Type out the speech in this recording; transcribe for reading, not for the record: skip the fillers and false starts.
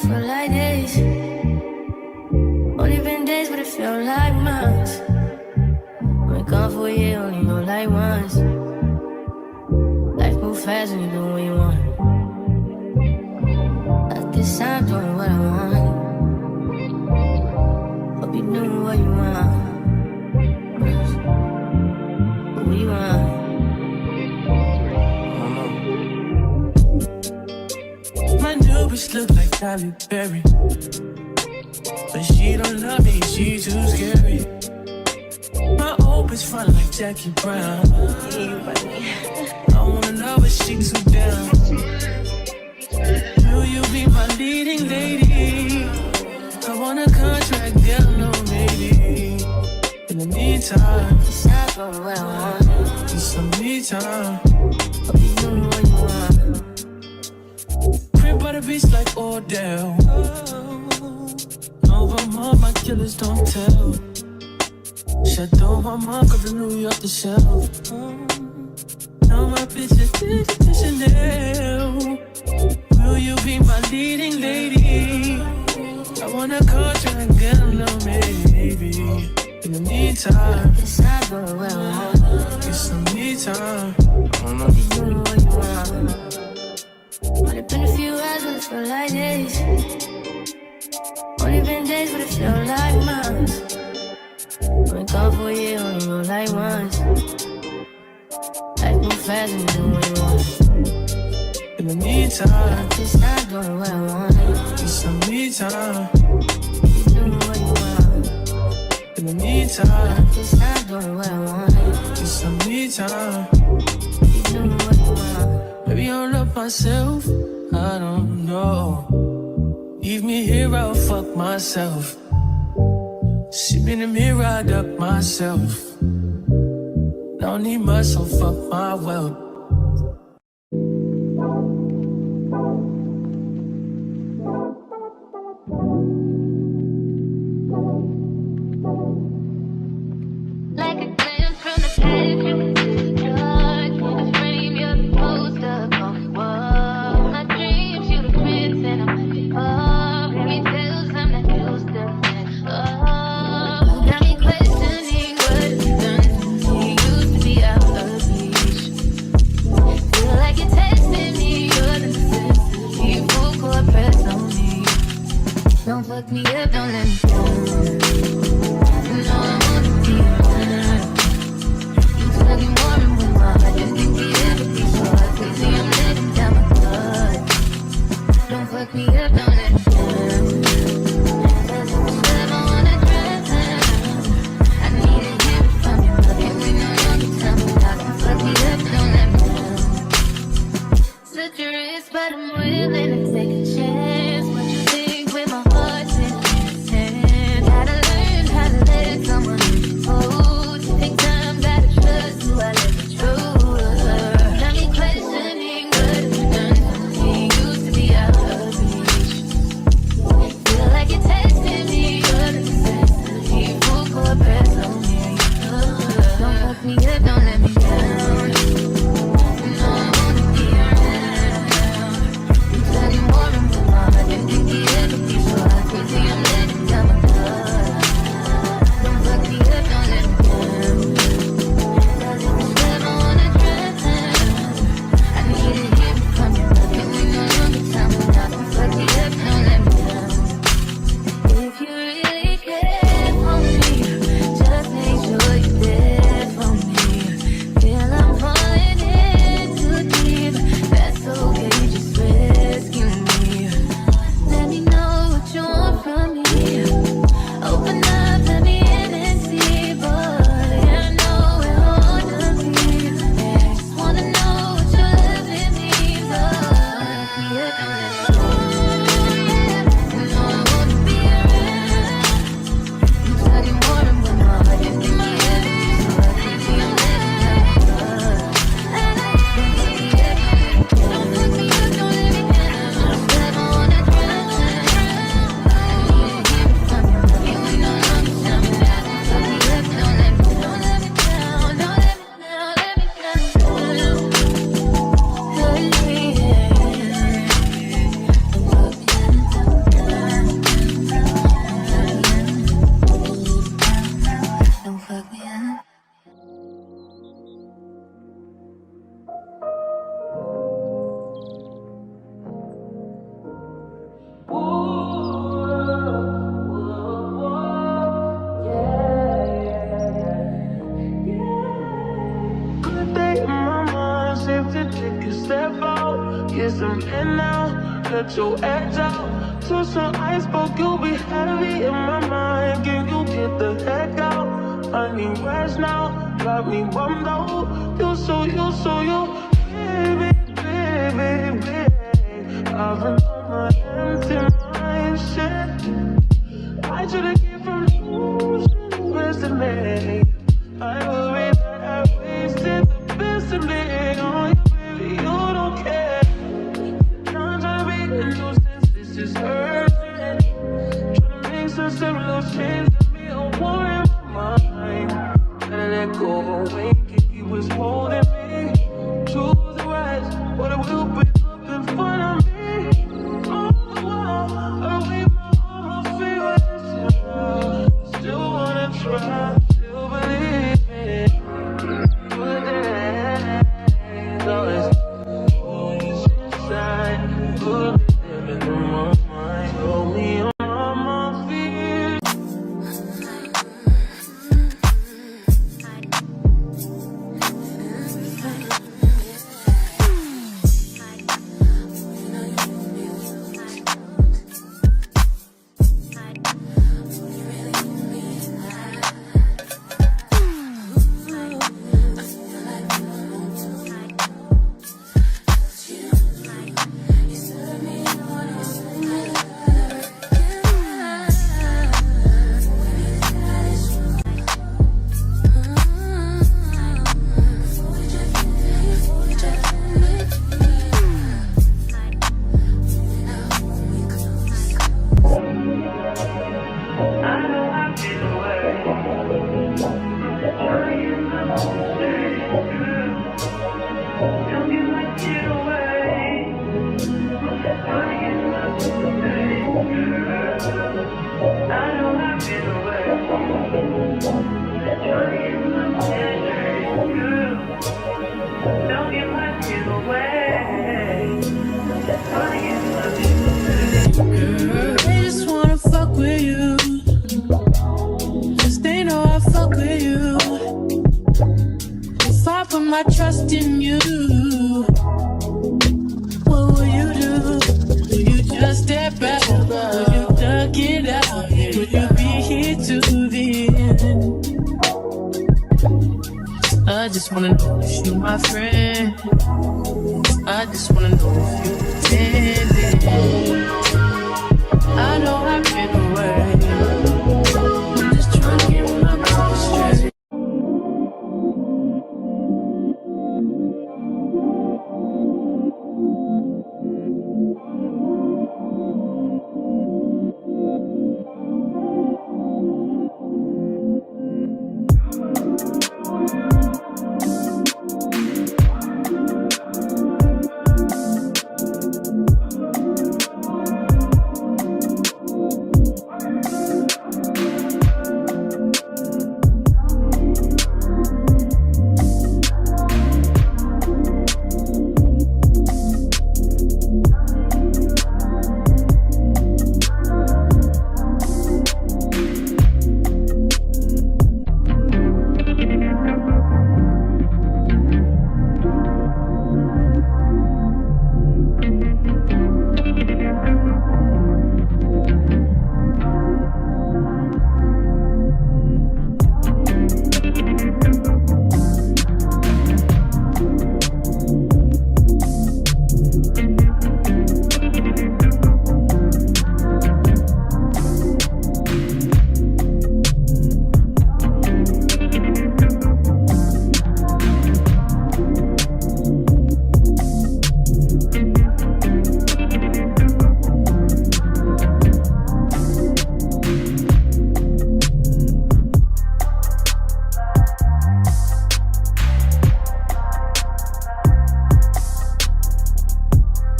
feel like days. Only been days, but it felt like months. Been gone for a year, only know like once. Life move fast when you do what you want. At this time, doing what I want. Hope you doing what you want. What you want? My new bitch look like Halle Berry, but she don't love me, she too scary. My old bitch front like Jackie Brown. I wanna love her, she too down. Will you be my leading lady? I want a contract, girl, no maybe. In the meantime, It's not going what I want. it's some me time. Hope you doing what you want. Crib by the beach like Odell. Over my killers don't tell. Shadow my mom got the New York the shelf. Now my bitch is the Chanel. Will you be my leading lady? I want a contract, girl, no maybe. In the meantime, It's not going what I want. it's some me time. Hope you doing what you want. Only been a few hours, but it feel like days. Only been days, but it feel like months. Been gone for a year, only know like once. Life move fast when you do what you want. In the meantime, It's not doing what I want. it's some me time. You doing what you want. In the meantime, It's not doing what I want. it's some me time. You doing what you want. Maybe I don't love myself, I don't know. Leave me here, I'll fuck myself. See me in the mirror, I duck myself. Don't need much, so fuck my wealth. Like a glance from the past, you can see the dark. In the frame, you're the poster on the wall. My dreams, you the prince, and I'm at the bar. Fairy tales, I'm not used to it. Oh, got me questioning what it's done to me. Used to be out of reach. Feel like you're testing me, you're the necessity. Full court press on me. Don't fuck me up, don't let me down. You know I wanna be around. You talking more and more. I just think the empathy short. Crazy, I'm letting down my guard. Don't fuck me up, don't let me down. Cause if it's love, I wanna drown. I need to hear it from you. Can we know all the time? Don't fuck me up, don't let me down. Slit your wrist, but I'm willing to take a chance. What you think with my heart's in his hand? Gotta learn how to let someone hold. Take time, gotta trust who I let you true. Got me questioning what it's done to me. Used to be out of reach. Feel like you're testing me, you're the necessity. Full court press on me. Don't fuck me up, don't let me down. You know I wanna be around. You talking more get some in now, let your edge out. To some iceberg, you'll be heavy in my mind. Can you get the heck out? I need rest now, got me bummed out. You so, baby, baby, baby. I've been on my empty mind, shit. I should've came from losing the best of me. I worry that I wasted the best of me on you, baby, you don't care. I'm trying to be a nuisance, this is urgent. Trying to make some simple change, got me a war in my mind. Gotta let go of a wink if you was holding me. Choose the right, but it will break up in front of me. On the wall, I leave my favorites. Still wanna try, still believe me. Good days, always always inside. Good living in my mind, hold me on my feet. They just wanna fuck with you, 'cause they know I fuck with you. If I put my trust in you, what will you do? Will you just step back? Will you duck it out? Will you be here to the end? I just wanna know if you my friend. I just wanna know if you